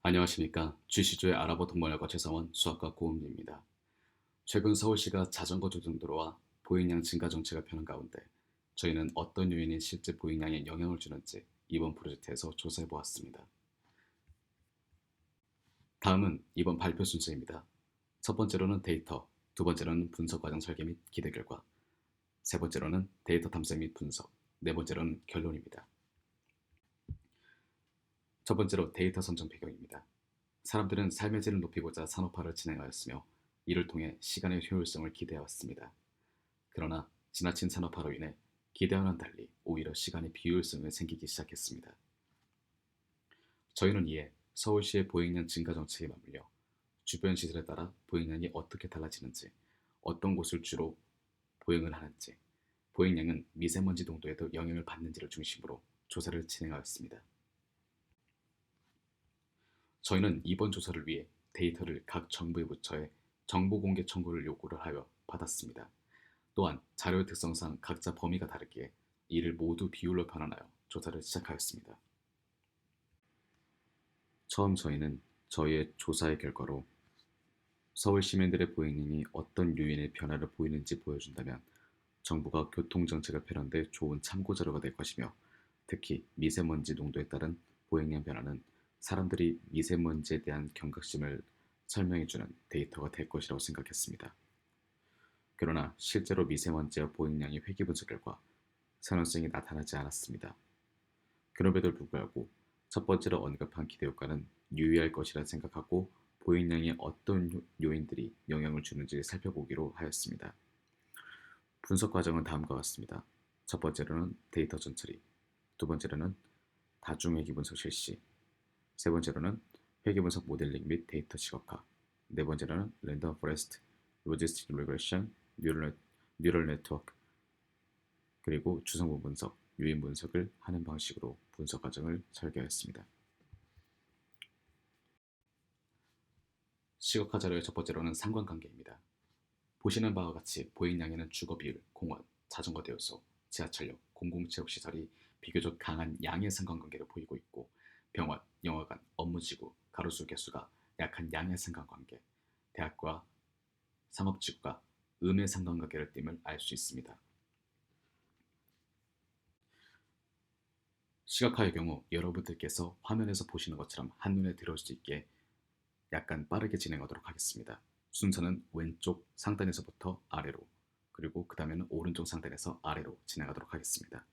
안녕하십니까. GC조의 아랍어 동반어과 최성원 수학과 고은비입니다. 최근 서울시가 자전거 조등도로와 보행량 증가 정책을 펴는 가운데 저희는 어떤 요인이 실제 보행량에 영향을 주는지 이번 프로젝트에서 조사해 보았습니다. 다음은 이번 발표 순서입니다. 첫 번째로는 데이터, 두 번째로는 분석 과정 설계 및 기대 결과, 세 번째로는 데이터 탐색 및 분석, 네 번째로는 결론입니다. 첫 번째로 데이터 선정 배경입니다. 사람들은 삶의 질을 높이고자 산업화를 진행하였으며 이를 통해 시간의 효율성을 기대해왔습니다. 그러나 지나친 산업화로 인해 기대와는 달리 오히려 시간의 비효율성이 생기기 시작했습니다. 저희는 이에 서울시의 보행량 증가 정책에 맞물려 주변 시설에 따라 보행량이 어떻게 달라지는지, 어떤 곳을 주로 보행을 하는지, 보행량은 미세먼지 농도에도 영향을 받는지를 중심으로 조사를 진행하였습니다. 저희는 이번 조사를 위해 데이터를 각 정부의 부처에 정보 공개 청구를 요구를 하여 받았습니다. 또한 자료의 특성상 각자 범위가 다르기에 이를 모두 비율로 변환하여 조사를 시작하였습니다. 처음 저희는 저희의 조사의 결과로 서울 시민들의 보행량이 어떤 요인의 변화를 보이는지 보여준다면 정부가 교통정책을 펴는 데 좋은 참고자료가 될 것이며, 특히 미세먼지 농도에 따른 보행량 변화는 사람들이 미세먼지에 대한 경각심을 설명해주는 데이터가 될 것이라고 생각했습니다. 그러나 실제로 미세먼지와 보행량의 회귀 분석 결과 상관성이 나타나지 않았습니다. 그럼에도 불구하고 첫 번째로 언급한 기대효과는 유의할 것이라 생각하고 보행량에 어떤 요인들이 영향을 주는지 살펴보기로 하였습니다. 분석 과정은 다음과 같습니다. 첫 번째로는 데이터 전처리, 두 번째로는 다중회귀 분석 실시, 세 번째로는 회귀 분석 모델링 및 데이터 시각화, 네 번째로는 랜덤 포레스트, 로지스틱 리그레션, 뉴럴 네트워크, 그리고 주성분 분석, 요인 분석을 하는 방식으로 분석 과정을 설계하였습니다. 시각화 자료의 첫 번째로는 상관관계입니다. 보시는 바와 같이 보행량에는 주거 비율, 공원, 자전거 대여소, 지하철역, 공공체육시설이 비교적 강한 양의 상관관계를 보이고 있고, 병원, 영화관, 업무지구, 가로수 개수가 약한 양의 상관관계, 대학과 상업지구가 음의 상관관계를 띠을 알 수 있습니다. 시각화의 경우 여러분들께서 화면에서 보시는 것처럼 한눈에 들어올 수 있게 약간 빠르게 진행하도록 하겠습니다. 순서는 왼쪽 상단에서부터 아래로, 그리고 그 다음에는 오른쪽 상단에서 아래로 진행하도록 하겠습니다.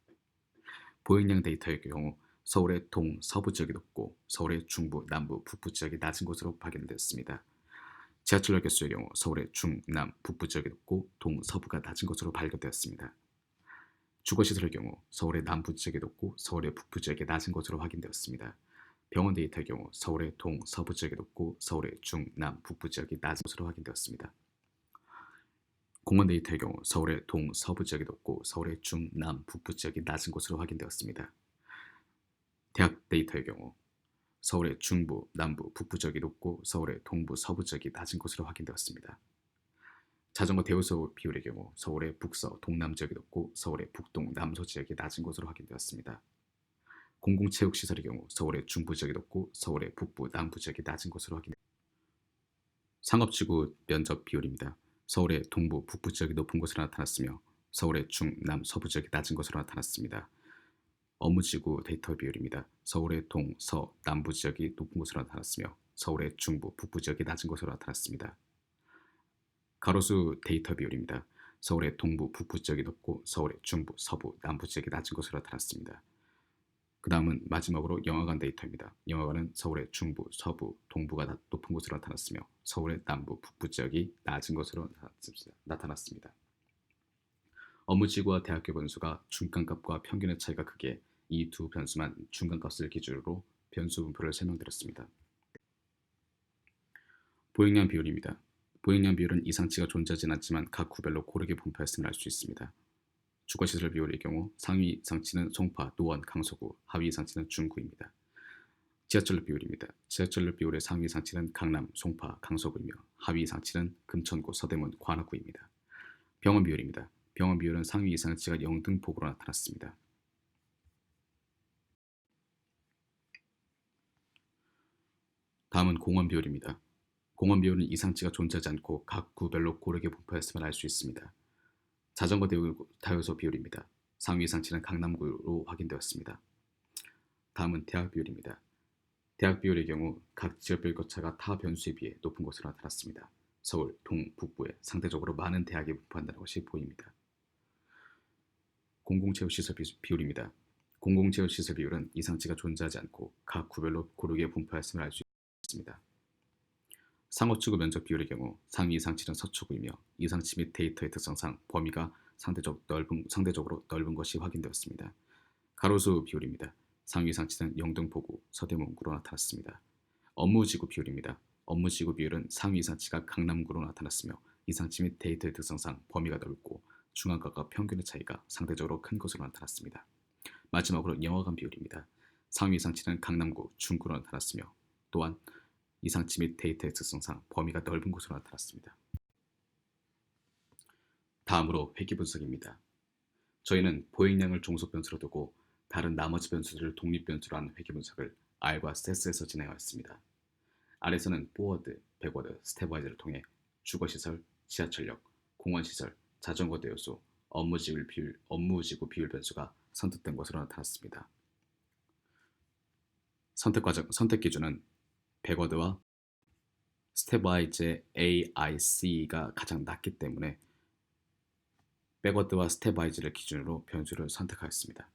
보행량 데이터의 경우 서울의 동, 서부 지역이 높고 서울의 중부, 남부, 북부 지역이 낮은 것으로 확인되었습니다. 지하철역 개수의 경우 서울의 중, 남, 북부 지역이 높고 동, 서부가 낮은 것으로 발견되었습니다. 주거시설의 경우 서울의 남부 지역이 높고 서울의 북부 지역이 낮은 것으로 확인되었습니다. 병원 데이터의 경우 서울의 동, 서부 지역이 높고 서울의 중, 남, 북부 지역이 낮은 것으로 확인되었습니다. 공원 데이터의 경우 서울의 동, 서부 지역이 높고 서울의 중, 남, 북부 지역이 낮은 것으로 확인되었습니다. 대학 데이터의 경우 서울의 중부, 남부, 북부 지역이 높고 서울의 동부, 서부 지역이 낮은 것으로 확인되었습니다. 자전거 대여소 비율의 경우 서울의 북서, 동남 지역이 높고 서울의 북동, 남서 지역이 낮은 것으로 확인되었습니다. 공공체육시설의 경우 서울의 중부 지역이 높고 서울의 북부, 남부 지역이 낮은 것으로 확인되었습니다. 상업지구 면적 비율입니다. 서울의 동부, 북부 지역이 높은 것으로 나타났으며 서울의 중, 남, 서부 지역이 낮은 것으로 나타났습니다. 업무지구 데이터 비율입니다. 서울의 동, 서, 남부 지역이 높은 것으로 나타났으며 서울의 중부, 북부 지역이 낮은 것으로 나타났습니다. 가로수 데이터 비율입니다. 서울의 동부, 북부 지역이 높고 서울의 중부, 서부, 남부 지역이 낮은 것으로 나타났습니다. 그 다음은 마지막으로 영화관 데이터입니다. 영화관은 서울의 중부, 서부, 동부가 높은 곳으로 나타났으며 서울의 남부, 북부 지역이 낮은 것으로 나타났습니다. 업무지구와 대학교 변수가 중간값과 평균의 차이가 크기에 이 두 변수만 중간값을 기준으로 변수 분포를 설명드렸습니다. 보행량 비율입니다. 보행량 비율은 이상치가 존재하진 않지만 각 구별로 고르게 분포했음을 알 수 있습니다. 주거시설 비율의 경우 상위 상치는 송파, 노원, 강서구, 하위 상치는 중구입니다. 지하철역 비율입니다. 지하철역 비율의 상위 상치는 강남, 송파, 강서구이며 하위 상치는 금천구, 서대문, 관악구입니다. 병원 비율입니다. 병원 비율은 상위 이상치가 영등포구로 나타났습니다. 다음은 공원 비율입니다. 공원 비율은 이상치가 존재하지 않고 각 구별로 고르게 분포했음을 알 수 있습니다. 자전거 다요소 비율입니다. 상위 이상치는 강남구로 확인되었습니다. 다음은 대학 비율입니다. 대학 비율의 경우 각 지역별 교차가 타 변수에 비해 높은 것으로 나타났습니다. 서울, 동, 북부에 상대적으로 많은 대학이 분포한다는 것이 보입니다. 공공체육시설 비율입니다. 공공체육시설 비율은 이상치가 존재하지 않고 각 구별로 고르게 분포했음을 알 수 있습니다. 상호추구 면적 비율의 경우 상위 이상치는 서초구이며 이상치 및 데이터의 특성상 범위가 상대적으로 넓은 것이 확인되었습니다. 가로수 비율입니다. 상위 이상치는 영등포구, 서대문구로 나타났습니다. 업무지구 비율입니다. 업무지구 비율은 상위 이상치가 강남구로 나타났으며 이상치 및 데이터의 특성상 범위가 넓고 중앙가과 평균의 차이가 상대적으로 큰 것으로 나타났습니다. 마지막으로 영화관 비율입니다. 상위 이상치는 강남구, 중구로 나타났으며 또한 이상치 및 데이터의 특성상 범위가 넓은 곳으로 나타났습니다. 다음으로 회귀 분석입니다. 저희는 보행량을 종속 변수로 두고 다른 나머지 변수들을 독립 변수로 한 회귀 분석을 R과 SES에서 진행하였습니다. R에서는 포워드, 백워드, 스텝와이즈를 통해 주거시설, 지하철역, 공원시설, 자전거 대요소, 업무지구 비율 변수가 선택된 것으로 나타났습니다. 선택 기준은 백워드와 스텝와이즈의 AIC가 가장 낮기 때문에 백워드와 스텝와이즈를 기준으로 변수를 선택하였습니다.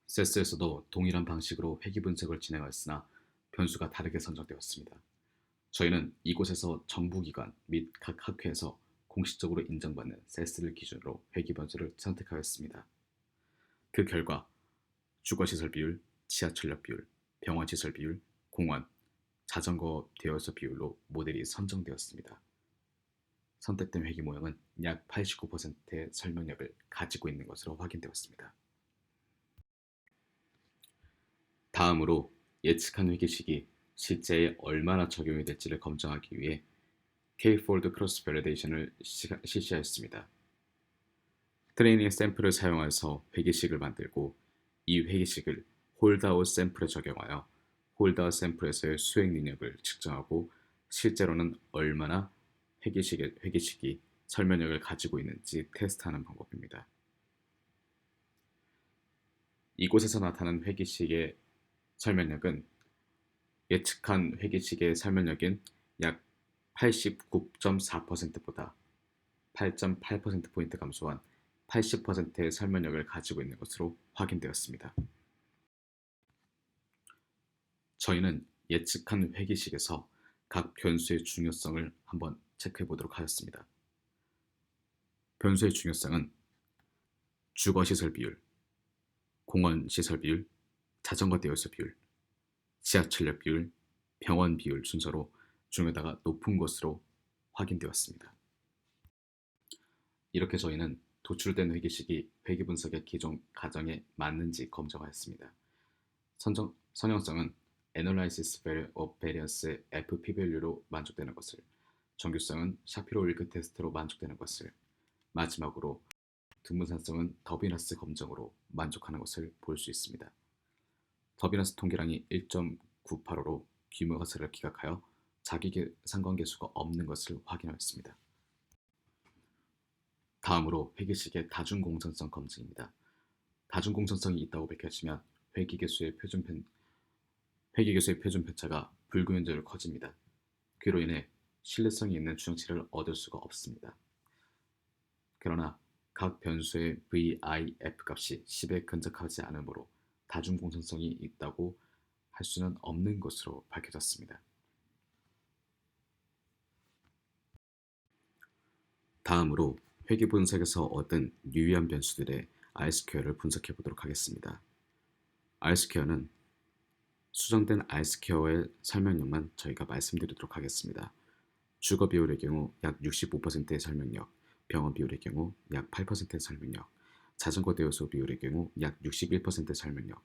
세스에서도 동일한 방식으로 회귀 분석을 진행하였으나 변수가 다르게 선정되었습니다. 저희는 이곳에서 정부기관 및 각 학회에서 공식적으로 인정받는 세스를 기준으로 회귀 변수를 선택하였습니다. 그 결과 주거시설 비율, 지하철역 비율, 병원시설 비율, 공원, 자전거 대여소 비율로 모델이 선정되었습니다. 선택된 회귀 모형은 약 89%의 설명력을 가지고 있는 것으로 확인되었습니다. 다음으로 예측한 회귀식이 실제에 얼마나 적용이 될지를 검증하기 위해 K-fold 크로스 밸리데이션을 실시하였습니다. 트레이닝 샘플을 사용해서 회귀식을 만들고 이 회귀식을 홀드아웃 샘플에 적용하여 홀드아웃 샘플에서의 수행 능력을 측정하고 실제로는 얼마나 회귀식이 설명력을 가지고 있는지 테스트하는 방법입니다. 이곳에서 나타난 회귀식의 설명력은 예측한 회귀식의 설명력인 약 89.4%보다 8.8%포인트 감소한 80%의 설명력을 가지고 있는 것으로 확인되었습니다. 저희는 예측한 회귀식에서 각 변수의 중요성을 한번 체크해 보도록 하였습니다. 변수의 중요성은 주거시설 비율, 공원시설 비율, 자전거 대여소 비율, 지하철역 비율, 병원 비율 순서로 중에다가 높은 것으로 확인되었습니다. 이렇게 저희는 도출된 회귀식이 회귀 분석의 기존 가정에 맞는지 검증하였습니다. 선형성은 Analysis of Variance F p-value로 만족되는 것을, 정규성은 샤피로-윌크 테스트로 만족되는 것을, 마지막으로 등분산성은 더비너스 검증으로 만족하는 것을 볼 수 있습니다. 더비너스 통계량이 1.985로 규모 가설을 기각하여 상관계수가 없는 것을 확인하였습니다. 다음으로 회귀식의 다중공전성 검증입니다. 다중공전성이 있다고 밝혀지면 회귀계수의 표준 편차가 불균형적으로 커집니다. 그로 인해 신뢰성이 있는 추정치를 얻을 수가 없습니다. 그러나 각 변수의 VIF 값이 10에 근접하지 않으므로 다중공전성이 있다고 할 수는 없는 것으로 밝혀졌습니다. 다음으로 회귀 분석에서 얻은 유의한 변수들의 R-스퀘어를 분석해 보도록 하겠습니다. R-스퀘어는 수정된 R-스퀘어의 설명력만 저희가 말씀드리도록 하겠습니다. 주거 비율의 경우 약 65%의 설명력, 병원 비율의 경우 약 8%의 설명력, 자전거 대여소 비율의 경우 약 61%의 설명력,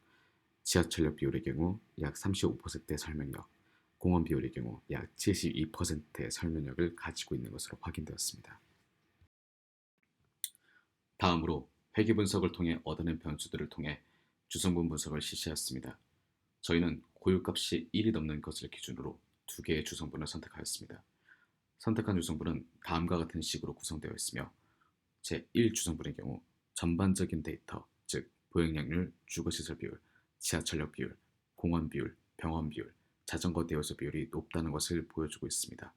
지하철역 비율의 경우 약 35%의 설명력, 공원 비율의 경우 약 72%의 설명력을 가지고 있는 것으로 확인되었습니다. 다음으로 회귀 분석을 통해 얻어낸 변수들을 통해 주성분 분석을 실시했습니다. 저희는 고유값이 1이 넘는 것을 기준으로 두 개의 주성분을 선택하였습니다. 선택한 주성분은 다음과 같은 식으로 구성되어 있으며 제1 주성분의 경우 전반적인 데이터, 즉 보행량률, 주거시설 비율, 지하철역 비율, 공원 비율, 병원 비율, 자전거 대여소 비율이 높다는 것을 보여주고 있습니다.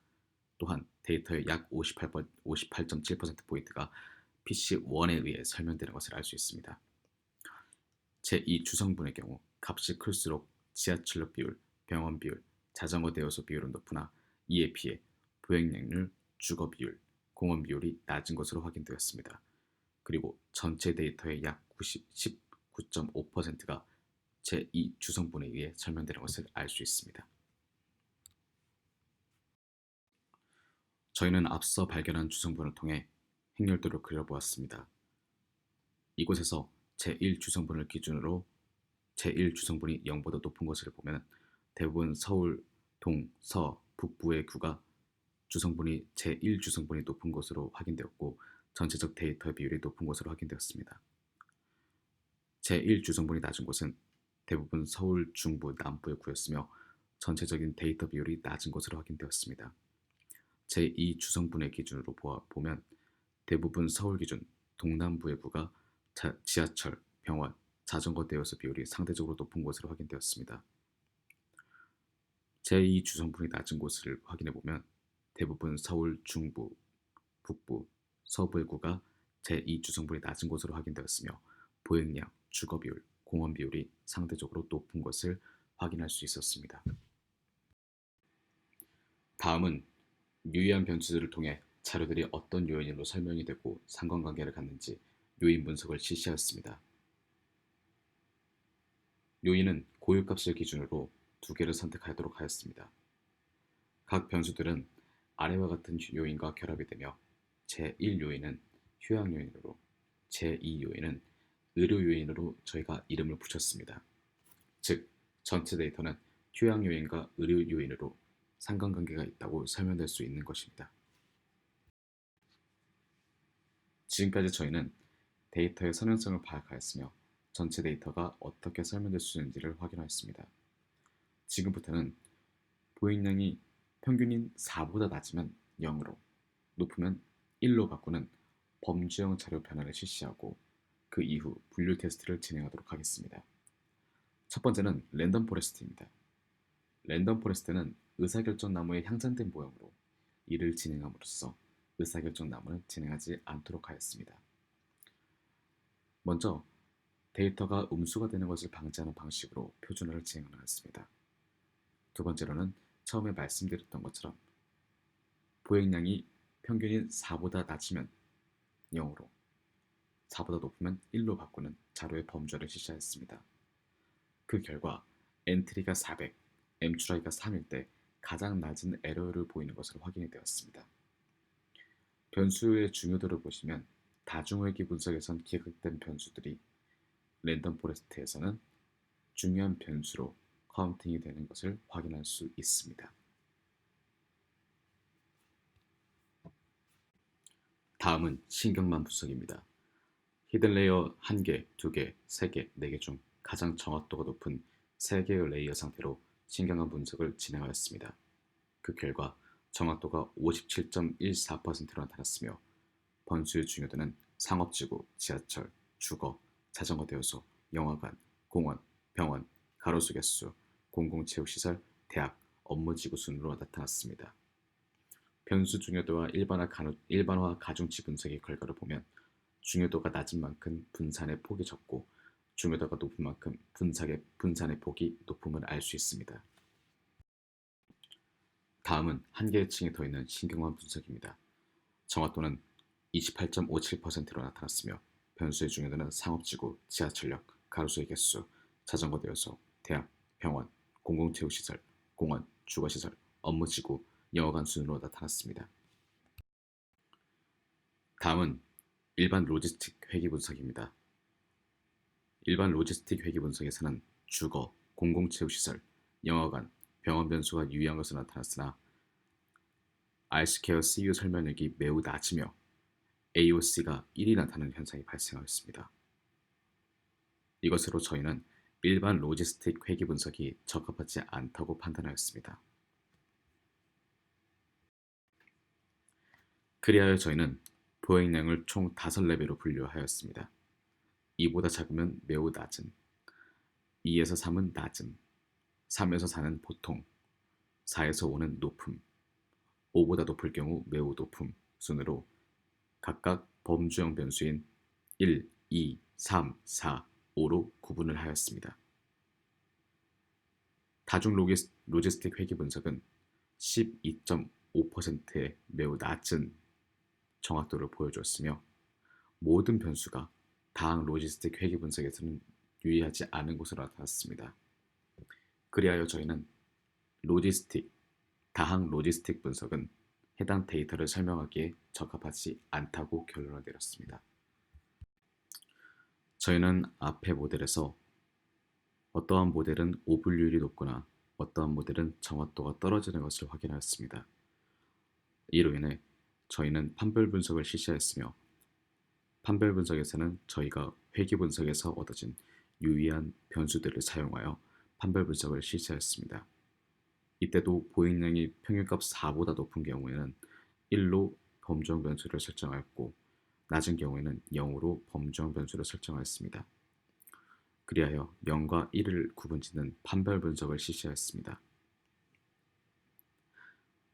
또한 데이터의 약 58.7%포인트가 PC1에 의해 설명되는 것을 알 수 있습니다. 제2 주성분의 경우 값이 클수록 지하철역 비율, 병원 비율, 자전거 대여소 비율은 높으나 이에 비해 보행량률, 주거 비율, 공원 비율이 낮은 것으로 확인되었습니다. 그리고 전체 데이터의 약 19.5%가 제2 주성분에 의해 설명되는 것을 알 수 있습니다. 저희는 앞서 발견한 주성분을 통해 행렬도를 그려보았습니다. 이곳에서 제1 주성분을 기준으로 제1 주성분이 0보다 높은 것을 보면 대부분 서울, 동, 서, 북부의 구가 주성분이 제1 주성분이 높은 것으로 확인되었고 전체적 데이터 비율이 높은 것으로 확인되었습니다. 제1 주성분이 낮은 곳은 대부분 서울, 중부, 남부의 구였으며 전체적인 데이터 비율이 낮은 것으로 확인되었습니다. 제2 주성분의 기준으로 보면 대부분 서울 기준 동남부의 구가 지하철, 병원, 자전거 대여소 비율이 상대적으로 높은 것으로 확인되었습니다. 제2 주성분이 낮은 곳을 확인해보면 대부분 서울, 중부, 북부, 서부의 구가 제2 주성분이 낮은 곳으로 확인되었으며 보행량, 주거 비율, 공원 비율이 상대적으로 높은 것을 확인할 수 있었습니다. 다음은 유의한 변수들을 통해 자료들이 어떤 요인으로 설명이 되고 상관관계를 갖는지 요인 분석을 실시하였습니다. 요인은 고유값을 기준으로 두 개를 선택하도록 하였습니다. 각 변수들은 아래와 같은 요인과 결합이 되며 제1 요인은 휴양 요인으로 제2 요인은 의료 요인으로 저희가 이름을 붙였습니다. 즉 전체 데이터는 휴양 요인과 의료 요인으로 상관관계가 있다고 설명될 수 있는 것입니다. 지금까지 저희는 데이터의 선행성을 파악하였으며 전체 데이터가 어떻게 설명될 수 있는지를 확인하였습니다. 지금부터는 보행량이 평균인 4보다 낮으면 0으로, 높으면 1로 바꾸는 범주형 자료 변화를 실시하고 그 이후 분류 테스트를 진행하도록 하겠습니다. 첫 번째는 랜덤 포레스트입니다. 랜덤 포레스트는 의사결정 나무의 향상된 모형으로 이를 진행함으로써 의사결정 나무는 진행하지 않도록 하였습니다. 먼저 데이터가 음수가 되는 것을 방지하는 방식으로 표준화를 진행하였습니다. 두 번째로는 처음에 말씀드렸던 것처럼 보행량이 평균인 4보다 낮으면 0으로, 4보다 높으면 1로 바꾸는 자료의 범주를 실시하였습니다. 그 결과 엔트리가 400, m출하기가 3일 때 가장 낮은 에러를 보이는 것으로 확인이 되었습니다. 변수의 중요도를 보시면 다중회귀 분석에선 기각된 변수들이 랜덤 포레스트에서는 중요한 변수로 카운팅이 되는 것을 확인할 수 있습니다. 다음은 신경망 분석입니다. 히든 레이어 1개, 2개, 3개, 4개 중 가장 정확도가 높은 3개의 레이어 상태로 신경망 분석을 진행하였습니다. 그 결과 정확도가 57.14%로 나타났으며 번수의 중요도는 상업지구, 지하철, 주거, 자전거 대여소, 영화관, 공원, 병원, 가로수 개수, 공공체육시설, 대학, 업무지구 순으로 나타났습니다. 변수 중요도와 일반화 가중치 분석의 결과를 보면 중요도가 낮은 만큼 분산의 폭이 적고 중요도가 높은 만큼 분산의 폭이 높음을 알 수 있습니다. 다음은 한 개의 층에 더 있는 신경망 분석입니다. 정확도는 28.57%로 나타났으며 변수의 중요도는 상업지구, 지하철역, 가로수의 개수, 자전거 대여소, 대학, 병원, 공공체육시설, 공원, 주거시설, 업무지구, 영화관 순으로 나타났습니다. 다음은 일반 로지스틱 회귀 분석입니다. 일반 로지스틱 회귀 분석에서는 주거, 공공체육시설, 영화관, 병원 변수가 유의한 것으로 나타났으나 R스퀘어 CU 설명력이 매우 낮으며 AOC가 1이 나타나는 현상이 발생하였습니다. 이것으로 저희는 일반 로지스틱 회귀 분석이 적합하지 않다고 판단하였습니다. 그리하여 저희는 보행량을 총 5레벨로 분류하였습니다. 2보다 작으면 매우 낮은, 2에서 3은 낮음, 3에서 4는 보통, 4에서 5는 높음, 5보다 높을 경우 매우 높음 순으로 각각 범주형 변수인 1, 2, 3, 4, 5로 구분을 하였습니다. 다중 로지스틱 회귀 분석은 12.5%의 매우 낮은 정확도를 보여주었으며 모든 변수가 다항 로지스틱 회귀 분석에서는 유의하지 않은 것으로 나타났습니다. 그리하여 저희는 다항 로지스틱 분석은 해당 데이터를 설명하기에 적합하지 않다고 결론을 내렸습니다. 저희는 앞의 모델에서 어떠한 모델은 오분율이 높거나 어떠한 모델은 정확도가 떨어지는 것을 확인하였습니다. 이로 인해 저희는 판별 분석을 실시하였으며 판별 분석에서는 저희가 회귀 분석에서 얻어진 유의한 변수들을 사용하여 판별 분석을 실시하였습니다. 이때도 보행량이 평균값 4보다 높은 경우에는 1로 범주형 변수를 설정하였고 낮은 경우에는 0으로 범주형 변수를 설정하였습니다. 그리하여 0과 1을 구분짓는 판별 분석을 실시하였습니다.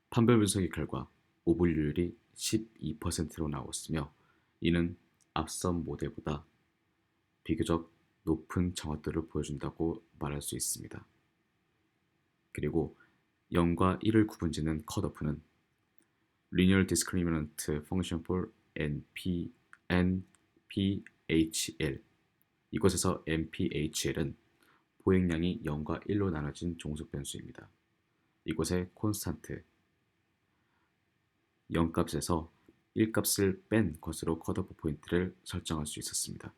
판별 분석의 결과 오분율이 12%로 나왔으며 이는 앞선 모델보다 비교적 높은 정확도를 보여준다고 말할 수 있습니다. 그리고 0과 1을 구분짓는 컷오프는 Linear Discriminant Function for NPHL 이곳에서 NPHL은 보행량이 0과 1로 나눠진 종속 변수입니다. 이곳에 콘스탄트 0값에서 1값을 뺀 것으로 컷오프 포인트를 설정할 수 있었습니다.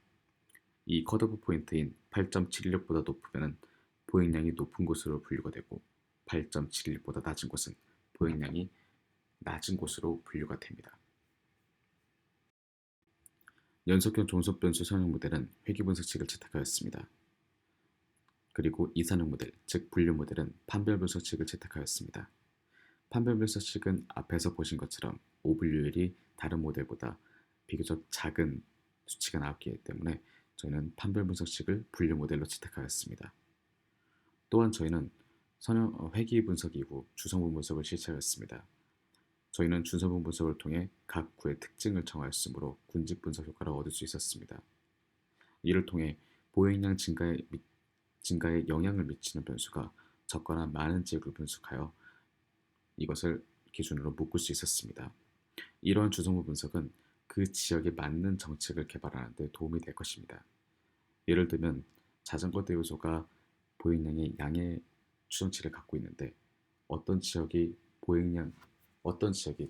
이 컷오프 포인트인 8.716보다 높으면 보행량이 높은 곳으로 분류가 되고 8.716보다 낮은 곳은 보행량이 낮은 곳으로 분류가 됩니다. 연속형 종속 변수 선형 모델은 회귀 분석칙을 채택하였습니다. 그리고 이산형 모델, 즉 분류 모델은 판별 분석칙을 채택하였습니다. 판별 분석칙은 앞에서 보신 것처럼 오분율이 다른 모델보다 비교적 작은 수치가 나왔기 때문에 저희는 판별 분석칙을 분류 모델로 채택하였습니다. 또한 저희는 회귀 분석 이후 주성분 분석을 실시하였습니다. 저희는 주성분 분석을 통해 각 구의 특징을 정하였으므로 군집 분석 효과를 얻을 수 있었습니다. 이를 통해 보행량 증가에 영향을 미치는 변수가 적거나 많은 지역을 분석하여 이것을 기준으로 묶을 수 있었습니다. 이러한 주성분 분석은 그 지역에 맞는 정책을 개발하는 데 도움이 될 것입니다. 예를 들면 자전거 대요소가 보행량의 양의 추정치를 갖고 있는데 어떤 지역이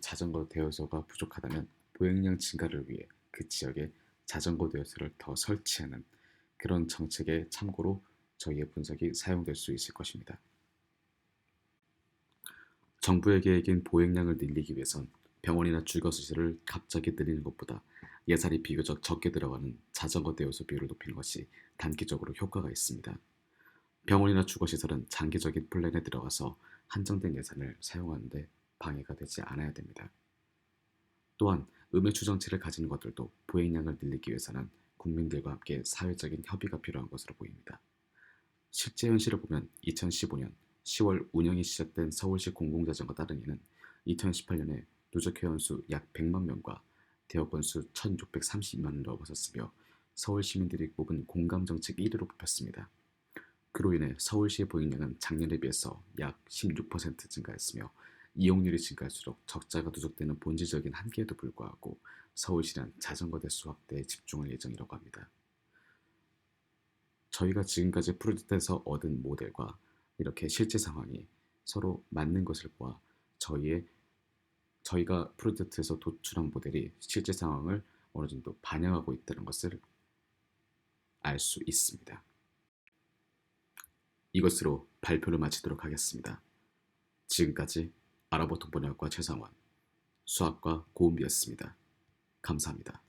자전거 대여소가 부족하다면 보행량 증가를 위해 그 지역에 자전거 대여소를 더 설치하는 그런 정책의 참고로 저희의 분석이 사용될 수 있을 것입니다. 정부의 계획인 보행량을 늘리기 위해선 병원이나 주거시설을 갑자기 늘리는 것보다 예산이 비교적 적게 들어가는 자전거 대여소 비율을 높이는 것이 단기적으로 효과가 있습니다. 병원이나 주거시설은 장기적인 플랜에 들어가서 한정된 예산을 사용하는데 방해가 되지 않아야 됩니다. 또한 음의 추정치를 가지는 것들도 보행량을 늘리기 위해서는 국민들과 함께 사회적인 협의가 필요한 것으로 보입니다. 실제 현실을 보면 2015년 10월 운영이 시작된 서울시 공공자전거 따릉이는 2018년에 누적 회원수 약 100만 명과 대여 건수 1,632만을 넘어섰으며 서울 시민들이 뽑은 공감정책 1위로 뽑혔습니다. 그로 인해 서울시의 보행량은 작년에 비해서 약 16% 증가했으며 이용률이 증가할수록 적자가 누적되는 본질적인 한계에도 불구하고 서울시는 자전거 대수 확대에 집중할 예정이라고 합니다. 저희가 지금까지 프로젝트에서 얻은 모델과 이렇게 실제 상황이 서로 맞는 것을 보아 저희가 프로젝트에서 도출한 모델이 실제 상황을 어느 정도 반영하고 있다는 것을 알 수 있습니다. 이것으로 발표를 마치도록 하겠습니다. 지금까지 아랍어통 번역과 최상원, 수학과 고은비였습니다. 감사합니다.